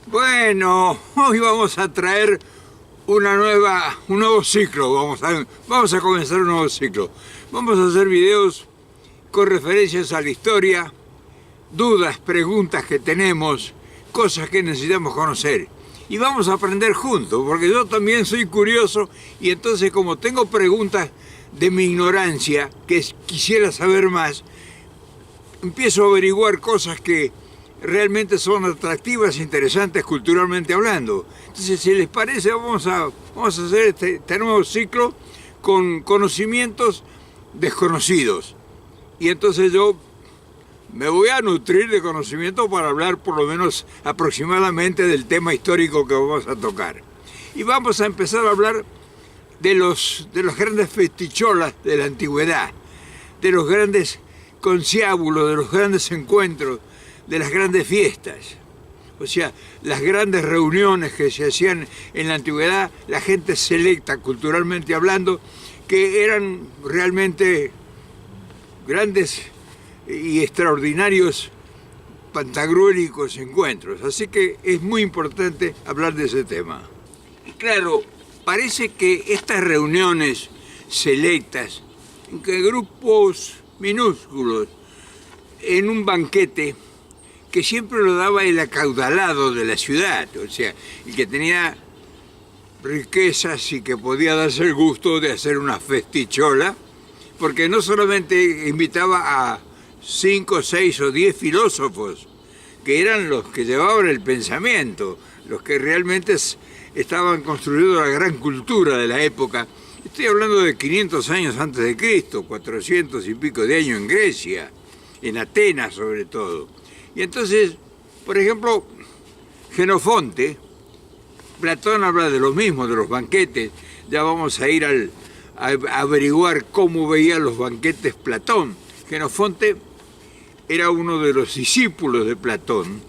Bueno, hoy vamos a traer un nuevo ciclo. Vamos a comenzar un nuevo ciclo. Vamos a hacer videos con referencias a la historia, dudas, preguntas que tenemos, cosas que necesitamos conocer. Y vamos a aprender juntos, porque yo también soy curioso y entonces como tengo preguntas de mi ignorancia, que quisiera saber más, empiezo a averiguar cosas que realmente son atractivas e interesantes culturalmente hablando. Entonces, si les parece, vamos a hacer este nuevo ciclo con conocimientos desconocidos. Y entonces yo me voy a nutrir de conocimiento para hablar por lo menos aproximadamente del tema histórico que vamos a tocar. Y vamos a empezar a hablar de los grandes festicholas de la antigüedad, de los grandes conciliábulos, de los grandes encuentros, de las grandes fiestas. O sea, las grandes reuniones que se hacían en la antigüedad, la gente selecta culturalmente hablando, que eran realmente grandes y extraordinarios pantagruélicos encuentros. Así que es muy importante hablar de ese tema. Y claro, parece que estas reuniones selectas, en que grupos minúsculos, en un banquete, que siempre lo daba el acaudalado de la ciudad, o sea, el que tenía riquezas y que podía darse el gusto de hacer una festichola, porque no solamente invitaba a 5, 6 o 10 filósofos, que eran los que llevaban el pensamiento, los que realmente estaban construyendo la gran cultura de la época. Estoy hablando de 500 años antes de Cristo, 400 y pico de años en Grecia, en Atenas sobre todo. Y entonces, por ejemplo, Jenofonte, Platón habla de lo mismo, de los banquetes. Ya vamos a ir a averiguar cómo veía los banquetes Platón. Jenofonte era uno de los discípulos de Platón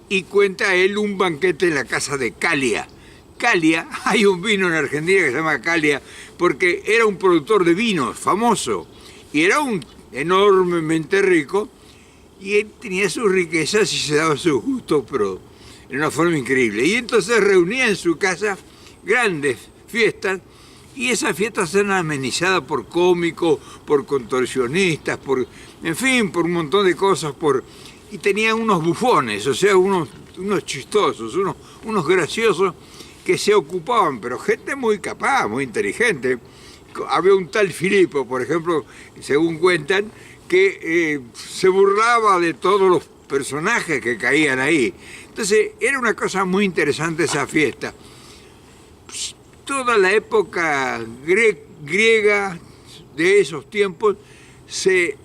y cuenta él un banquete en la casa de Calia. Calia, hay un vino en Argentina que se llama Calia, porque era un productor de vinos famoso y era un enormemente rico. Y él tenía sus riquezas y se daba sus gustos, pero de una forma increíble. Y entonces reunía en su casa grandes fiestas, y esas fiestas eran amenizadas por cómicos, por contorsionistas, en fin, por un montón de cosas. Y tenía unos bufones, o sea, unos chistosos, unos graciosos que se ocupaban, pero gente muy capaz, muy inteligente. Había un tal Filipo, por ejemplo, según cuentan, que se burlaba de todos los personajes que caían ahí. Entonces, era una cosa muy interesante esa fiesta. Pues, toda la época griega de esos tiempos se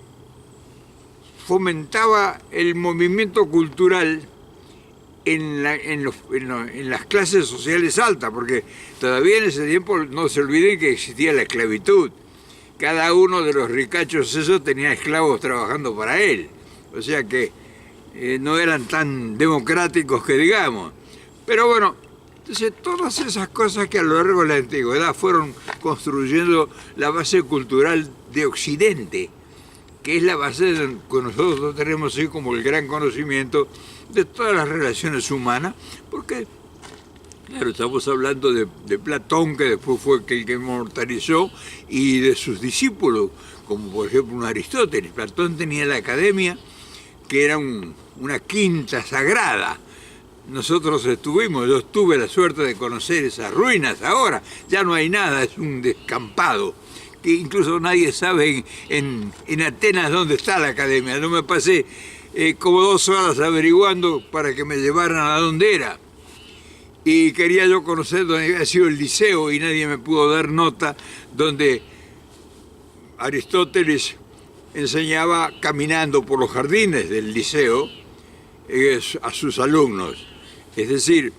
fomentaba el movimiento cultural en las clases sociales altas, porque todavía en ese tiempo no se olviden que existía la esclavitud. Cada uno de los ricachos esos tenía esclavos trabajando para él. O sea que no eran tan democráticos que digamos. Pero bueno, entonces todas esas cosas que a lo largo de la antigüedad fueron construyendo la base cultural de Occidente, que es la base que nosotros tenemos hoy como el gran conocimiento de todas las relaciones humanas, porque claro, estamos hablando de Platón, que después fue el que inmortalizó, y de sus discípulos, como por ejemplo un Aristóteles. Platón tenía la academia, que era una quinta sagrada. Nosotros yo tuve la suerte de conocer esas ruinas ahora. Ya no hay nada, es un descampado, que incluso nadie sabe en Atenas dónde está la academia. No me pasé como 2 horas averiguando para que me llevaran a dónde era. Y quería yo conocer dónde había sido el liceo y nadie me pudo dar nota, donde Aristóteles enseñaba caminando por los jardines del liceo a sus alumnos. Es decir,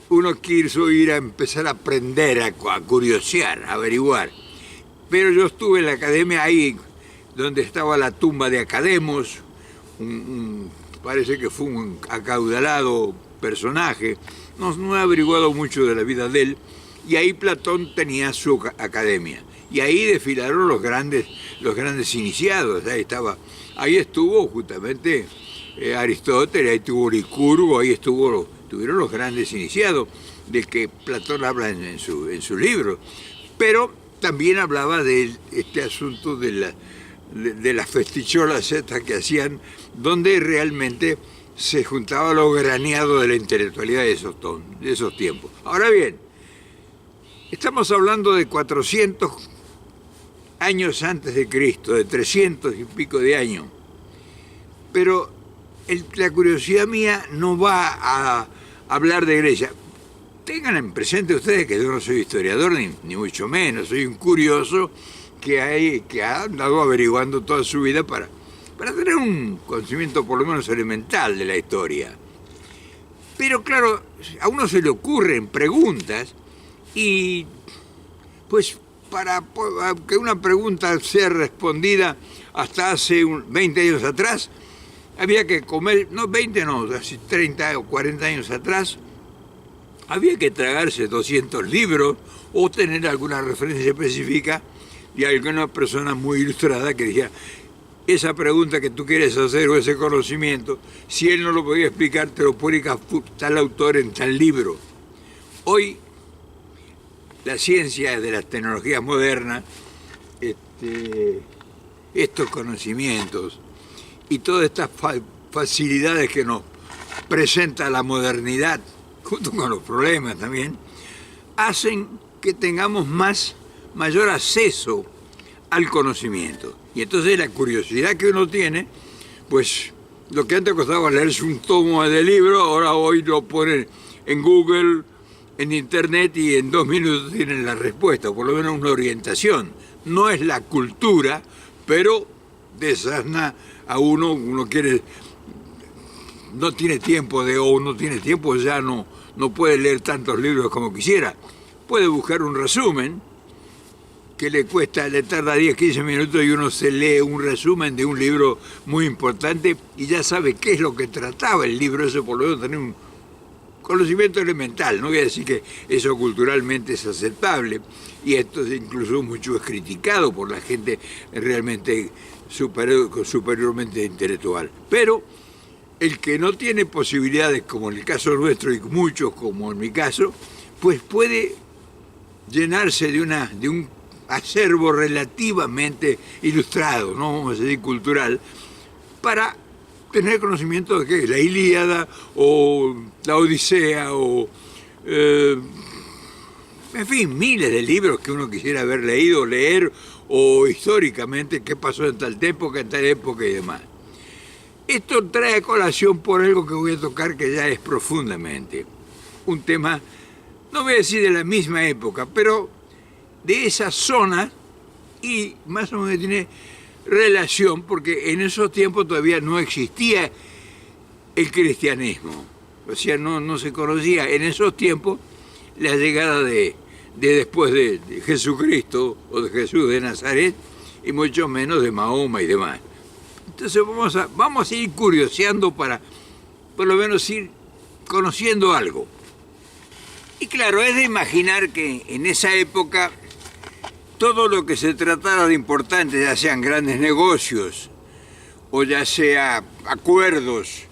uno quiso ir a empezar a aprender, a curiosear, a averiguar. Pero yo estuve en la academia ahí, donde estaba la tumba de Academos, parece que fue un acaudalado personaje. No he averiguado mucho de la vida de él, y ahí Platón tenía su academia. Y ahí desfilaron los grandes iniciados. Ahí estuvo justamente Aristóteles, ahí estuvo Licurgo, ahí tuvieron los grandes iniciados, del que Platón habla en su libro. Pero también hablaba de este asunto de las festicholas estas que hacían, donde realmente se juntaba lo graneado de la intelectualidad de esos tiempos. Ahora bien, estamos hablando de 400 años antes de Cristo, de 300 y pico de años. Pero la curiosidad mía no va a hablar de Grecia. Tengan en presente ustedes que yo no soy historiador, ni mucho menos, soy un curioso que ha andado averiguando toda su vida para tener un conocimiento por lo menos elemental de la historia. Pero claro, a uno se le ocurren preguntas y pues para que una pregunta sea respondida hasta hace 20 años atrás, había que comer, no 20 no, hace 30 o 40 años atrás, había que tragarse 200 libros o tener alguna referencia específica de alguna persona muy ilustrada que dijera, esa pregunta que tú quieres hacer o ese conocimiento, si él no lo podía explicar, te lo publica tal autor en tal libro. Hoy, la ciencia de las tecnologías modernas, estos conocimientos y todas estas facilidades que nos presenta la modernidad, junto con los problemas también, hacen que tengamos mayor acceso al conocimiento. Y entonces la curiosidad que uno tiene, pues lo que antes costaba leerse un tomo de libro, ahora hoy lo ponen en Google, en Internet, y en 2 minutos tienen la respuesta, o por lo menos una orientación. No es la cultura, pero desasna a uno quiere, no tiene tiempo ya no puede leer tantos libros como quisiera. Puede buscar un resumen que le tarda 10, 15 minutos y uno se lee un resumen de un libro muy importante y ya sabe qué es lo que trataba el libro, eso por lo menos tener un conocimiento elemental. No voy a decir que eso culturalmente es aceptable, y esto incluso mucho es criticado por la gente realmente superiormente intelectual. Pero el que no tiene posibilidades, como en el caso nuestro y muchos como en mi caso, pues puede llenarse de un acervo relativamente ilustrado, no vamos a decir cultural, para tener conocimiento de qué, la Ilíada o la Odisea o en fin, miles de libros que uno quisiera haber leído, leer, o históricamente qué pasó en tal época y demás. Esto trae a colación por algo que voy a tocar, que ya es profundamente un tema, no voy a decir de la misma época, pero de esa zona, y más o menos tiene relación, porque en esos tiempos todavía no existía el cristianismo, o sea, no se conocía en esos tiempos la llegada de después de Jesucristo o de Jesús de Nazaret, y mucho menos de Mahoma y demás. Entonces vamos a ir curioseando para por lo menos ir conociendo algo. Y claro, es de imaginar que en esa época todo lo que se tratara de importante, ya sean grandes negocios, o ya sea acuerdos,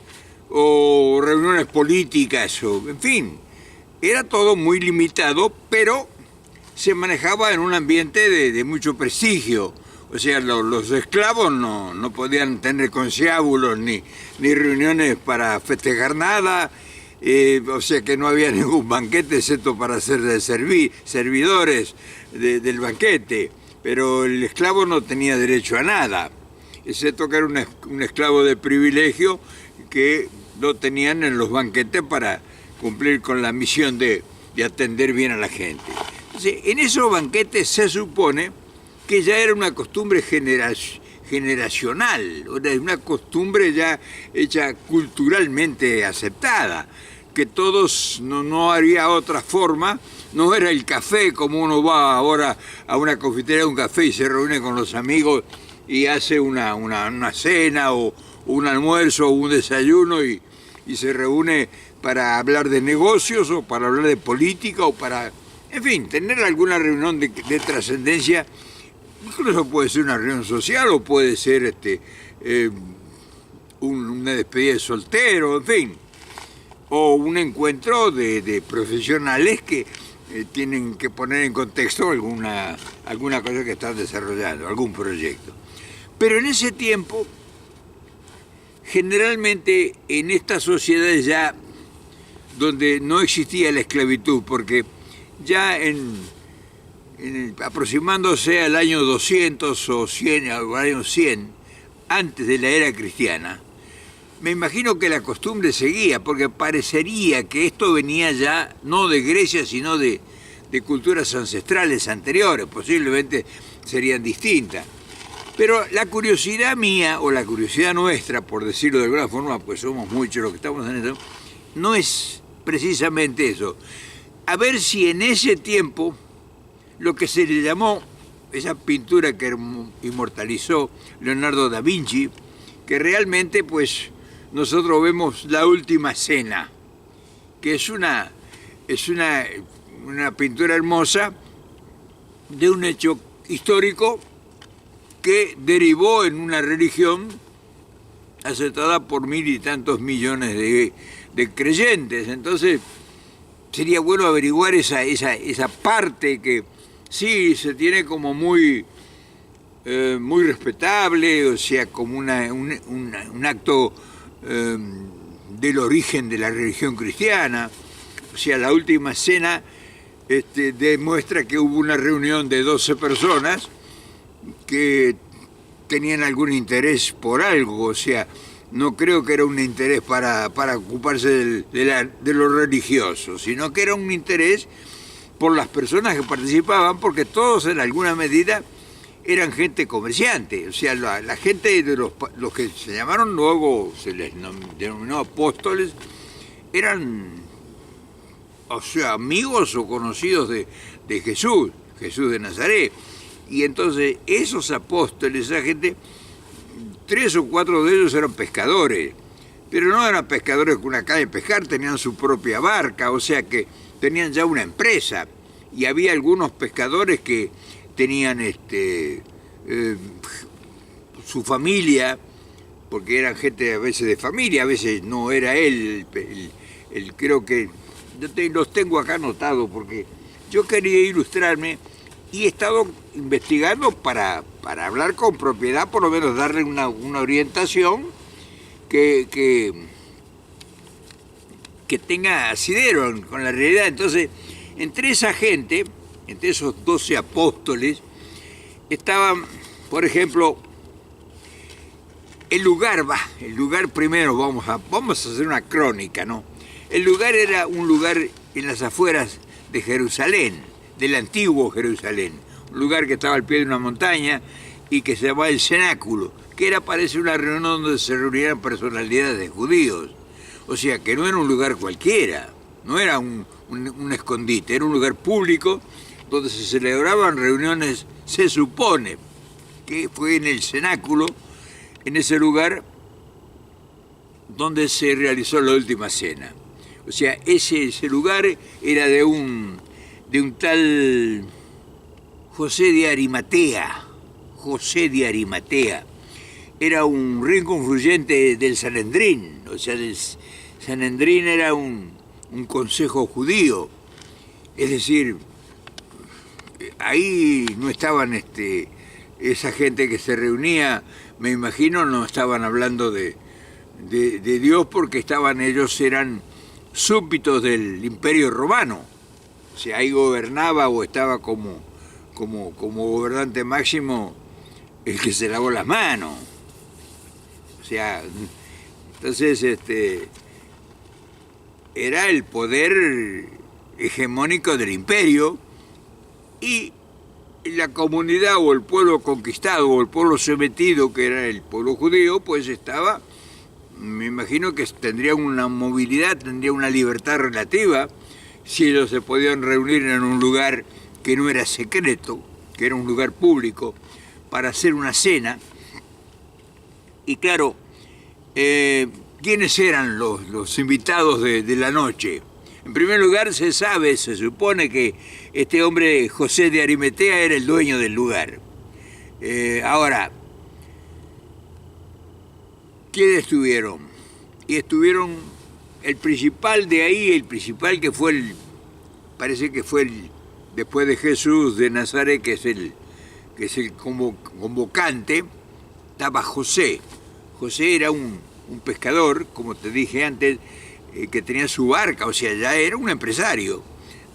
o reuniones políticas, o en fin, era todo muy limitado, pero se manejaba en un ambiente de mucho prestigio. O sea, los esclavos no podían tener conciliábulos ni reuniones para festejar nada, o sea que no había ningún banquete excepto para ser servidores del banquete, pero el esclavo no tenía derecho a nada, excepto que era un esclavo de privilegio que lo tenían en los banquetes para cumplir con la misión de atender bien a la gente. Entonces, en esos banquetes se supone que ya era una costumbre generacional, una costumbre ya hecha culturalmente aceptada, que todos no había otra forma, no era el café como uno va ahora a una confitería, un café y se reúne con los amigos y hace una cena o un almuerzo o un desayuno y se reúne para hablar de negocios o para hablar de política o para, en fin, tener alguna reunión de trascendencia. Incluso puede ser una reunión social o puede ser una despedida de soltero, en fin. o un encuentro de profesionales que tienen que poner en contexto alguna cosa que están desarrollando, algún proyecto. Pero en ese tiempo, generalmente en estas sociedades ya donde no existía la esclavitud, porque ya aproximándose al año 200 o 100, al año 100, antes de la era cristiana, me imagino que la costumbre seguía, porque parecería que esto venía ya no de Grecia, sino de culturas ancestrales anteriores, posiblemente serían distintas. Pero la curiosidad mía, o la curiosidad nuestra, por decirlo de alguna forma, pues somos muchos los que estamos en esto, no es precisamente eso. A ver si en ese tiempo, lo que se le llamó, esa pintura que inmortalizó Leonardo da Vinci, que realmente pues nosotros vemos la última cena, que es una pintura hermosa de un hecho histórico que derivó en una religión aceptada por 1000 y tantos millones de creyentes. Entonces sería bueno averiguar esa parte que sí se tiene como muy respetable, o sea, como un acto del origen de la religión cristiana. O sea, la última cena demuestra que hubo una reunión de 12 personas que tenían algún interés por algo, o sea, no creo que era un interés para ocuparse de lo religioso, sino que era un interés por las personas que participaban, porque todos en alguna medida eran gente comerciante, o sea, la gente de los que se llamaron luego, se les denominó apóstoles, eran, o sea, amigos o conocidos de Jesús de Nazaret. Y entonces esos apóstoles, esa gente, 3 o 4 de ellos eran pescadores, pero no eran pescadores con una caña de pescar, tenían su propia barca, o sea que tenían ya una empresa. Y había algunos pescadores que tenían su familia, porque eran gente a veces de familia, a veces no era él, creo que los tengo acá anotados porque yo quería ilustrarme y he estado investigando para hablar con propiedad, por lo menos darle una orientación que tenga asidero con la realidad. Entonces, entre esa gente, entre esos 12 apóstoles, estaban, por ejemplo, el lugar primero, vamos a hacer una crónica, ¿no? El lugar era un lugar en las afueras de Jerusalén, del antiguo Jerusalén, un lugar que estaba al pie de una montaña y que se llamaba el Cenáculo, que era, parece, una reunión donde se reunían personalidades de judíos. O sea, que no era un lugar cualquiera, no era un escondite, era un lugar público donde se celebraban reuniones, se supone que fue en el Cenáculo, en ese lugar donde se realizó la última cena. O sea, ese lugar era de un tal José de Arimatea. José de Arimatea era un rico influyente del Sanedrín, o sea, el Sanedrín era un consejo judío, es decir, ahí no estaban esa gente que se reunía, me imagino, no estaban hablando de Dios, porque ellos eran súbditos del Imperio Romano. O sea, ahí gobernaba o estaba como gobernante máximo el que se lavó las manos. O sea, entonces era el poder hegemónico del imperio, y la comunidad o el pueblo conquistado o el pueblo sometido, que era el pueblo judío, pues estaba, me imagino que tendría una movilidad, tendría una libertad relativa, si ellos se podían reunir en un lugar que no era secreto, que era un lugar público, para hacer una cena. Y claro, ¿quiénes eran los invitados de la noche? En primer lugar, se supone que este hombre, José de Arimatea, era el dueño del lugar. Ahora, ¿quiénes estuvieron? Y estuvieron el principal de ahí, el principal que fue parece que fue después de Jesús de Nazaret, que es el convocante, estaba José. José era un pescador, como te dije antes, que tenía su barca, o sea, ya era un empresario.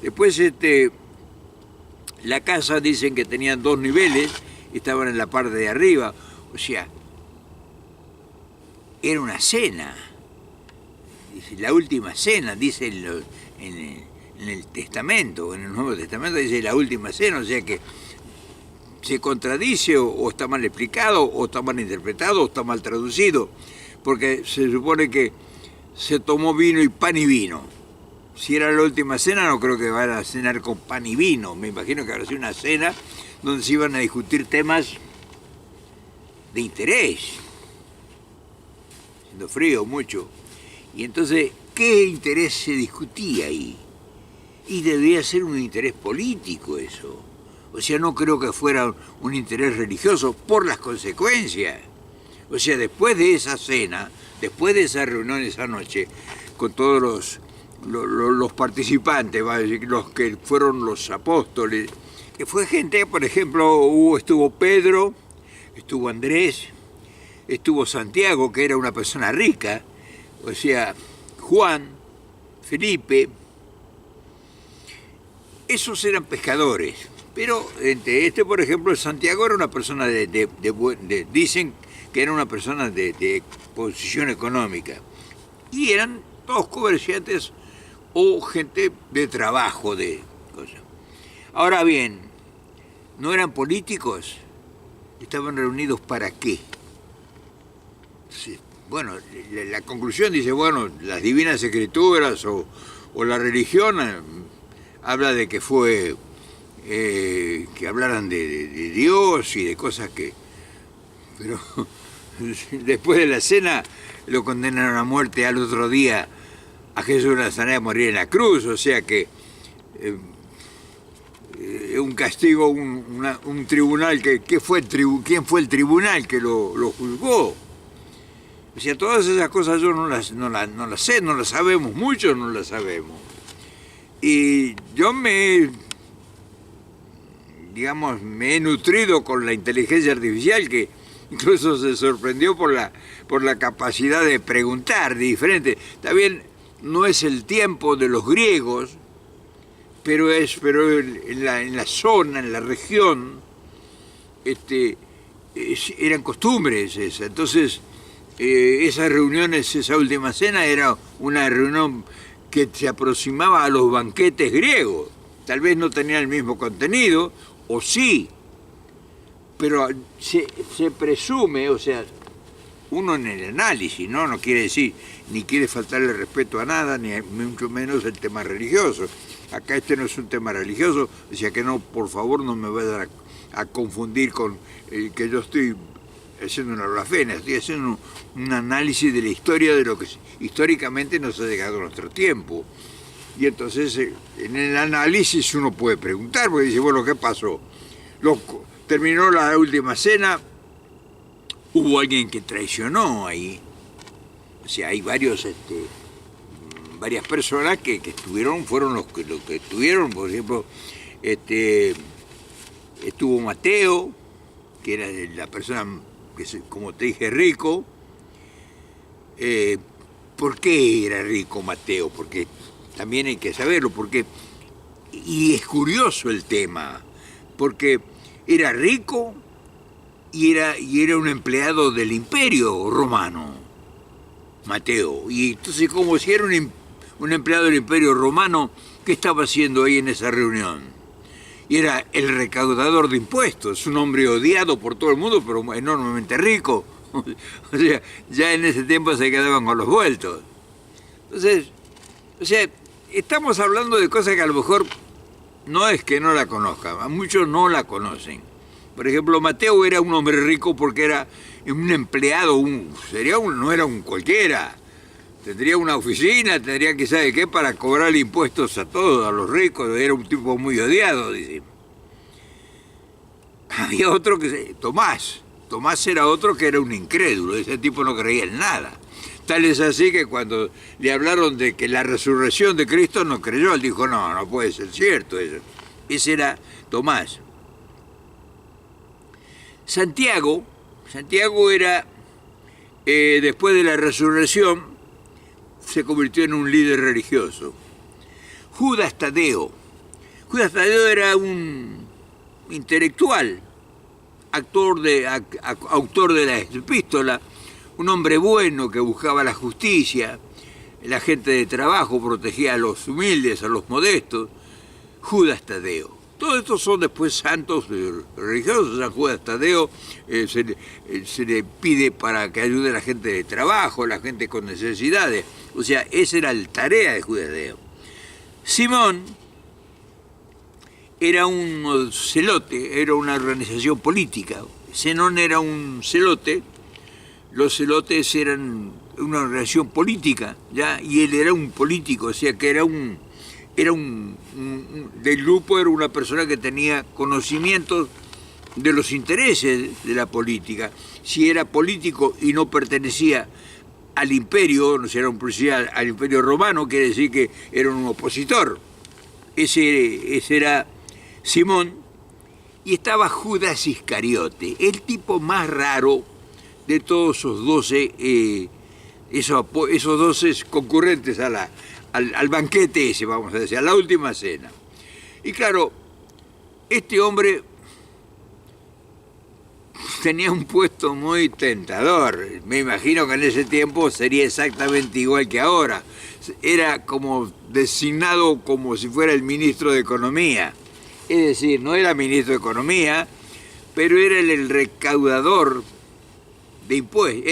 Después la casa dicen que tenían 2 niveles, estaban en la parte de arriba, o sea, era una cena, la última cena, dice en el Testamento, en el Nuevo Testamento dice la última cena, o sea que se contradice o está mal explicado, o está mal interpretado, o está mal traducido, porque se supone que se tomó vino y pan y vino. Si era la última cena, no creo que van a cenar con pan y vino. Me imagino que habrá sido una cena donde se iban a discutir temas de interés. Siendo frío mucho. Y entonces, ¿qué interés se discutía ahí? Y debía ser un interés político eso. O sea, no creo que fuera un interés religioso por las consecuencias. O sea, después de esa cena, después de esa reunión esa noche, con todos los participantes, va a decir, los que fueron los apóstoles, que fue gente, por ejemplo, estuvo Pedro, estuvo Andrés, estuvo Santiago, que era una persona rica, o sea, Juan, Felipe, esos eran pescadores, pero por ejemplo, Santiago era una persona dicen que era una persona de posición económica, y eran todos comerciantes o gente de trabajo, de cosas. Ahora bien, ¿no eran políticos? ¿Estaban reunidos para qué? Sí, bueno, la conclusión dice, bueno, las divinas escrituras o la religión habla de que fue, que hablaran de Dios y de cosas que... Pero después de la cena lo condenaron a muerte al otro día a Jesús de Nazaret a morir en la cruz, o sea que un castigo, un tribunal, ¿quién fue el tribunal que lo juzgó? O sea, todas esas cosas yo no las sé, no las sabemos, muchos no las sabemos. Y yo digamos, me he nutrido con la inteligencia artificial, que incluso se sorprendió por la capacidad de preguntar de diferente. También no es el tiempo de los griegos, pero en la zona, en la región, eran costumbres esas. Entonces, esas reuniones, esa última cena era una reunión que se aproximaba a los banquetes griegos. Tal vez no tenía el mismo contenido, o sí, pero se presume, o sea, uno en el análisis, no quiere decir, ni quiere faltarle respeto a nada, ni mucho menos el tema religioso. Acá no es un tema religioso, o sea que no, por favor, no me vayan a confundir con que yo estoy haciendo una blasfemia, estoy haciendo un análisis de la historia de lo que históricamente nos ha llegado a nuestro tiempo. Y entonces, en el análisis uno puede preguntar, porque dice, bueno, ¿qué pasó? Terminó la última cena, hubo alguien que traicionó ahí. O sea, hay varias personas que estuvieron, fueron los que estuvieron. Por ejemplo, estuvo Mateo, que era la persona que, como te dije, rico. ¿Por qué era rico Mateo? Porque también hay que saberlo, y es curioso el tema, porque era rico y era un empleado del Imperio Romano, Mateo. Y entonces, como si era un empleado del Imperio Romano, ¿qué estaba haciendo ahí en esa reunión? Y era el recaudador de impuestos, un hombre odiado por todo el mundo, pero enormemente rico. O sea, ya en ese tiempo se quedaban con los vueltos. Entonces, o sea, estamos hablando de cosas que a lo mejor no es que no la conozcan, a muchos no la conocen. Por ejemplo, Mateo era un hombre rico porque era un empleado, no era un cualquiera. Tendría una oficina, tendría que saber qué para cobrar impuestos a todos, a los ricos. Era un tipo muy odiado, dice. Había otro Tomás era otro que era un incrédulo, ese tipo no creía en nada. Tal es así que cuando le hablaron de que la resurrección de Cristo no creyó, él dijo, no, no puede ser cierto eso. Ese era Tomás. Santiago era, después de la resurrección, se convirtió en un líder religioso. Judas Tadeo era un intelectual, autor de la epístola, un hombre bueno que buscaba la justicia, la gente de trabajo, protegía a los humildes, a los modestos. Judas Tadeo. Todos estos son después santos religiosos. San Judas Tadeo se le pide para que ayude a la gente de trabajo, la gente con necesidades. O sea, esa era la tarea de Judas Tadeo. Simón era un celote, era una organización política. Zenón era un celote. Los celotes eran una organización política, ¿ya? Y él era un político, o sea que del grupo era una persona que tenía conocimientos de los intereses de la política. Si era político y no pertenecía al imperio, no era un policial al imperio romano, quiere decir que era un opositor. Ese era Simón. Y estaba Judas Iscariote, el tipo más raro de todos esos 12 concurrentes al banquete ese, vamos a decir, a la última cena. Y claro, este hombre tenía un puesto muy tentador. Me imagino que en ese tiempo sería exactamente igual que ahora. Era como designado como si fuera el ministro de Economía. Es decir, no era ministro de Economía, pero era el recaudador de impuestos.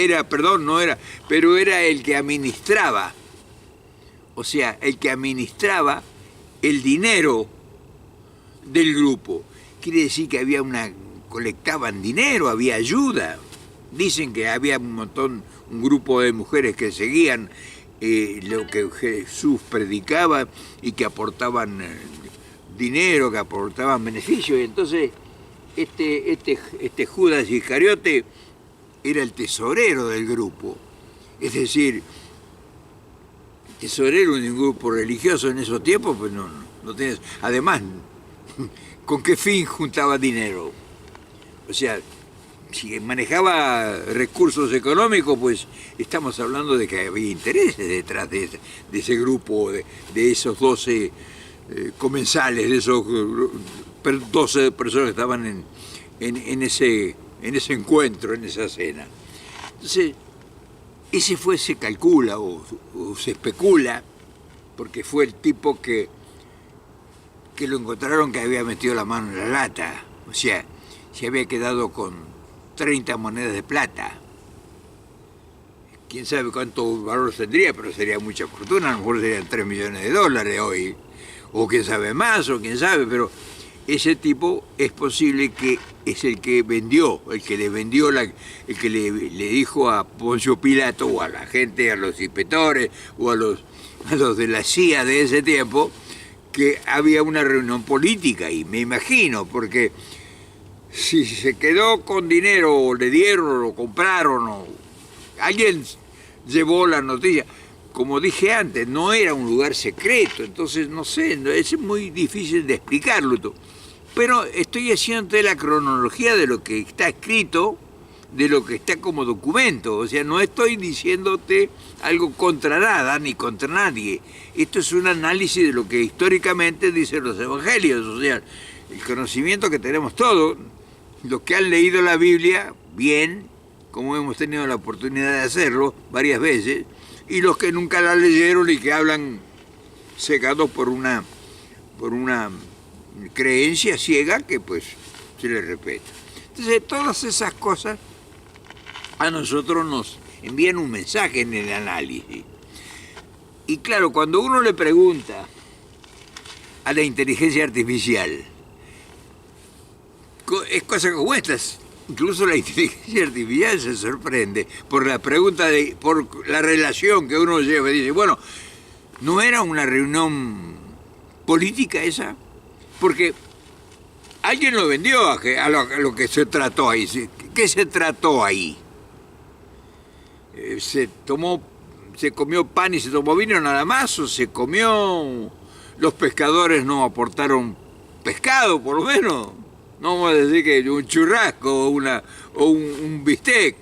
Pero era el que administraba. O sea, el que administraba el dinero del grupo. Quiere decir que colectaban dinero, había ayuda. Dicen que había un grupo de mujeres que seguían lo que Jesús predicaba y que aportaban dinero, que aportaban beneficios. Y entonces este Judas Iscariote era el tesorero del grupo. Es decir, tesorero de un grupo religioso en esos tiempos, pues no tenés. Además, ¿con qué fin juntaba dinero? O sea, si manejaba recursos económicos, pues estamos hablando de que había intereses detrás de ese grupo, de esos 12 comensales, de esos 12 personas que estaban en ese encuentro, en esa cena. Entonces, se calcula o se especula, porque fue el tipo que lo encontraron que había metido la mano en la lata, o sea, se había quedado con 30 monedas de plata. Quién sabe cuánto valor tendría, pero sería mucha fortuna, a lo mejor serían $3 millones hoy, o quién sabe más, o quién sabe, pero ese tipo es posible que es el que vendió, el que le dijo a Poncio Pilato o a la gente, a los inspectores o a los de la CIA de ese tiempo, que había una reunión política, y me imagino, porque si se quedó con dinero, o le dieron, o lo compraron, o alguien llevó la noticia. Como dije antes, no era un lugar secreto, entonces no sé, es muy difícil de explicarlo. Pero estoy haciendo la cronología de lo que está escrito, de lo que está como documento. O sea, no estoy diciéndote algo contra nada ni contra nadie. Esto es un análisis de lo que históricamente dicen los evangelios. O sea, el conocimiento que tenemos todos, los que han leído la Biblia bien, como hemos tenido la oportunidad de hacerlo varias veces, y los que nunca la leyeron y que hablan cegados por una creencia ciega que pues se les respeta. Entonces todas esas cosas a nosotros nos envían un mensaje en el análisis. Y claro, cuando uno le pregunta a la inteligencia artificial, es cosas como estas. Incluso la inteligencia artificial se sorprende por la pregunta, por la relación que uno lleva. Dice, bueno, ¿no era una reunión política esa? Porque alguien lo vendió a lo que se trató ahí. ¿Qué se trató ahí? Se tomó se comió pan y se tomó vino nada más, o se comió, los pescadores no aportaron pescado, por lo menos. No vamos a decir que un churrasco o un bistec,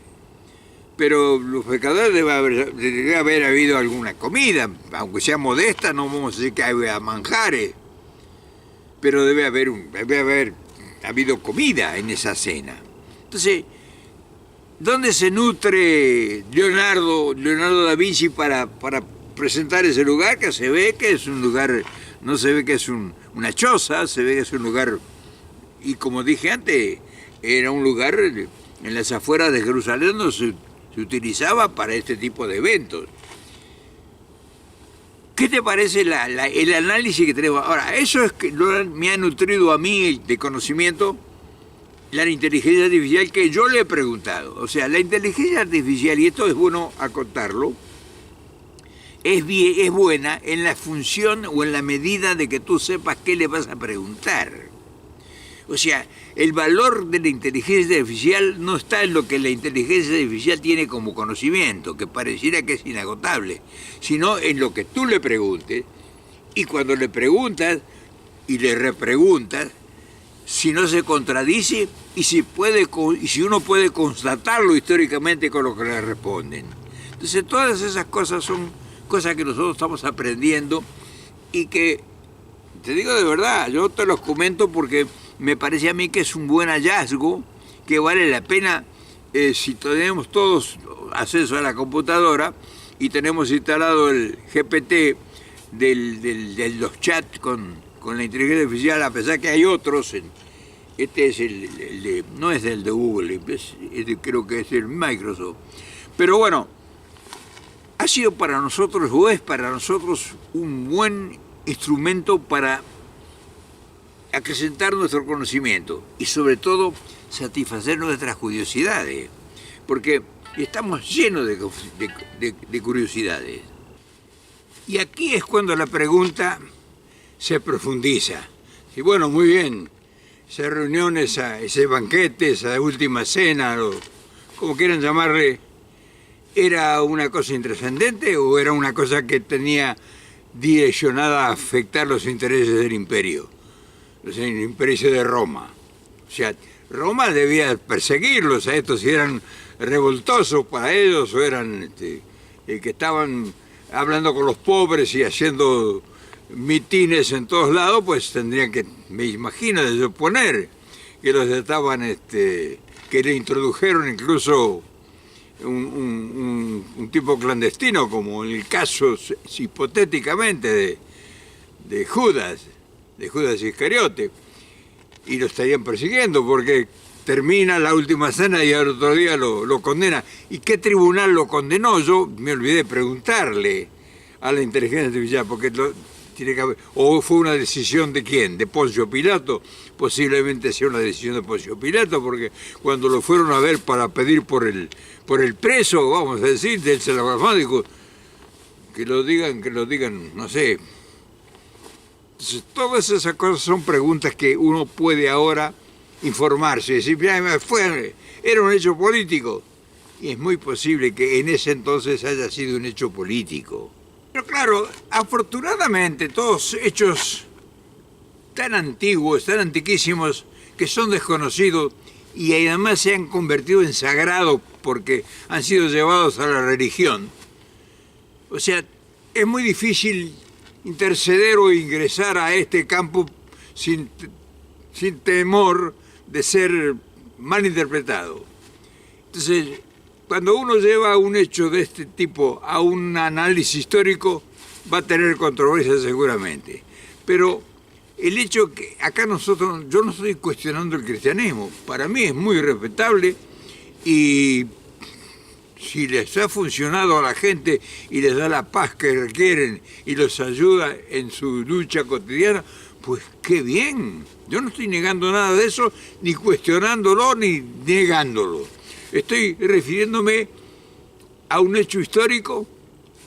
pero los pescadores debe haber habido alguna comida, aunque sea modesta, no vamos a decir que haya manjares, pero debe haber habido comida en esa cena. Entonces, ¿dónde se nutre Leonardo da Vinci para presentar ese lugar? Que se ve que es un lugar, no se ve que es una choza, se ve que es un lugar, y como dije antes, era un lugar en las afueras de Jerusalén donde se utilizaba para este tipo de eventos. ¿Qué te parece el análisis que tenemos? Ahora, eso es que me ha nutrido a mí de conocimiento la inteligencia artificial que yo le he preguntado. O sea, la inteligencia artificial, y esto es bueno acotarlo, es buena en la función o en la medida de que tú sepas qué le vas a preguntar. O sea, el valor de la inteligencia artificial no está en lo que la inteligencia artificial tiene como conocimiento, que pareciera que es inagotable, sino en lo que tú le preguntes, y cuando le preguntas y le repreguntas, si no se contradice y si uno puede constatarlo históricamente con lo que le responden. Entonces todas esas cosas son cosas que nosotros estamos aprendiendo y que, te digo de verdad, yo te los comento porque me parece a mí que es un buen hallazgo, que vale la pena, si tenemos todos acceso a la computadora y tenemos instalado el GPT de los chats con la inteligencia artificial, a pesar que hay otros, este es no es el de Google, creo que es el Microsoft. Pero bueno, ha sido para nosotros, o es para nosotros, un buen instrumento para acrecentar nuestro conocimiento y sobre todo satisfacer nuestras curiosidades, porque estamos llenos de curiosidades. Y aquí es cuando la pregunta se profundiza. Y bueno, muy bien, esa reunión, ese banquete, esa última cena, como quieran llamarle, ¿era una cosa intrascendente o era una cosa que tenía direccionada a afectar los intereses del imperio? El imperio de Roma. O sea, Roma debía perseguirlos a estos si eran revoltosos para ellos o eran que estaban hablando con los pobres y haciendo mitines en todos lados, pues tendrían que, me imagino, de suponer que los estaban, que le introdujeron incluso un tipo clandestino, como en el caso hipotéticamente de Judas Iscariote, y lo estarían persiguiendo porque termina la última cena y al otro día lo condena. ¿Y qué tribunal lo condenó? Yo me olvidé de preguntarle a la inteligencia artificial, porque tiene que haber, o fue una decisión de quién, de Poncio Pilato, posiblemente sea una decisión de Poncio Pilato, porque cuando lo fueron a ver para pedir por el preso, vamos a decir, del Salamático, que lo digan, no sé. Entonces, todas esas cosas son preguntas que uno puede ahora informarse, decir, era un hecho político, y es muy posible que en ese entonces haya sido un hecho político. Pero claro, afortunadamente todos hechos tan antiguos, tan antiquísimos, que son desconocidos y además se han convertido en sagrados porque han sido llevados a la religión. O sea, es muy difícil interceder o ingresar a este campo sin temor de ser mal interpretado. Entonces, cuando uno lleva un hecho de este tipo a un análisis histórico, va a tener controversia seguramente. Pero el hecho que acá yo no estoy cuestionando el cristianismo, para mí es muy respetable y si les ha funcionado a la gente y les da la paz que requieren y los ayuda en su lucha cotidiana, pues qué bien. Yo no estoy negando nada de eso, ni cuestionándolo, ni negándolo. Estoy refiriéndome a un hecho histórico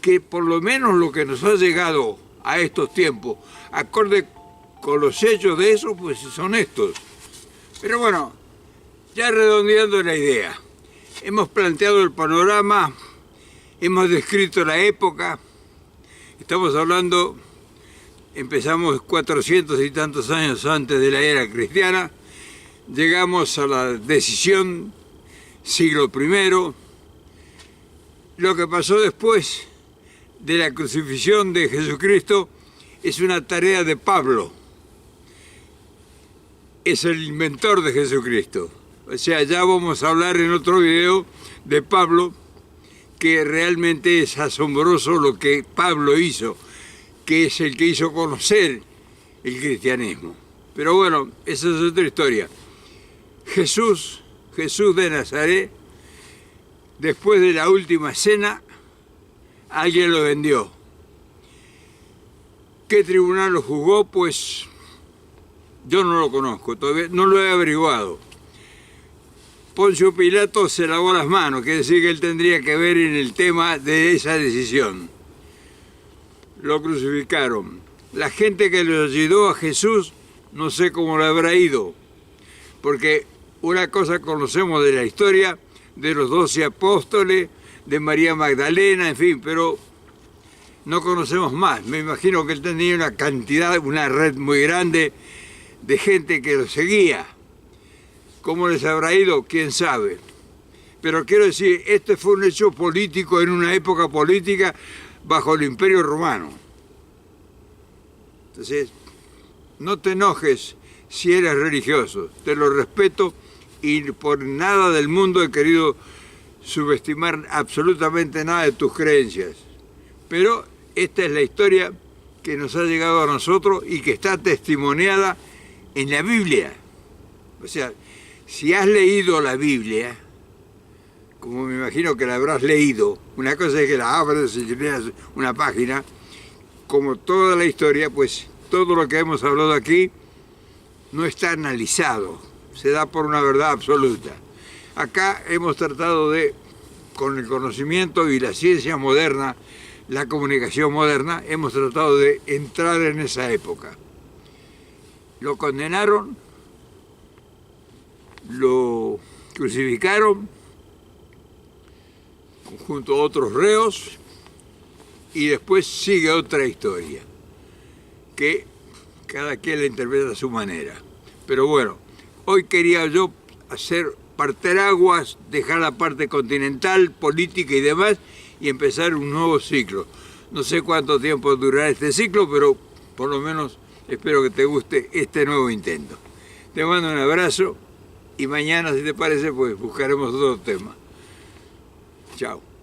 que por lo menos lo que nos ha llegado a estos tiempos, acorde con los hechos de eso, pues son estos. Pero bueno, ya redondeando la idea, hemos planteado el panorama hemos descrito la época, estamos hablando, empezamos 400 y tantos años antes de la era cristiana, llegamos a la decisión, siglo I. Lo que pasó después de la crucifixión de Jesucristo es una tarea de Pablo. Es el inventor de Jesucristo. O sea, ya vamos a hablar en otro video de Pablo, que realmente es asombroso lo que Pablo hizo, que es el que hizo conocer el cristianismo. Pero bueno, esa es otra historia. Jesús de Nazaret, después de la última cena, alguien lo vendió. ¿Qué tribunal lo juzgó? Pues yo no lo conozco, todavía no lo he averiguado. Poncio Pilato se lavó las manos, quiere decir que él tendría que ver en el tema de esa decisión. Lo crucificaron. La gente que le ayudó a Jesús, no sé cómo le habrá ido, porque una cosa conocemos de la historia de los 12 apóstoles, de María Magdalena, en fin, pero no conocemos más. Me imagino que él tenía una cantidad, una red muy grande de gente que lo seguía. ¿Cómo les habrá ido? ¿Quién sabe? Pero quiero decir, este fue un hecho político en una época política bajo el Imperio Romano. Entonces, no te enojes si eres religioso, te lo respeto y por nada del mundo he querido subestimar absolutamente nada de tus creencias. Pero esta es la historia que nos ha llegado a nosotros y que está testimoniada en la Biblia. O sea, si has leído la Biblia, como me imagino que la habrás leído, una cosa es que la abres y leas una página, como toda la historia, pues todo lo que hemos hablado aquí no está analizado, se da por una verdad absoluta. Acá hemos tratado de, con el conocimiento y la ciencia moderna, la comunicación moderna, hemos tratado de entrar en esa época. Lo condenaron, lo crucificaron junto a otros reos y después sigue otra historia que cada quien la interpreta a su manera. Pero bueno, hoy quería yo hacer parteraguas, dejar la parte continental, política y demás y empezar un nuevo ciclo. No sé cuánto tiempo durará este ciclo, pero por lo menos espero que te guste este nuevo intento. Te mando un abrazo y mañana, si te parece, pues buscaremos otro tema. Chao.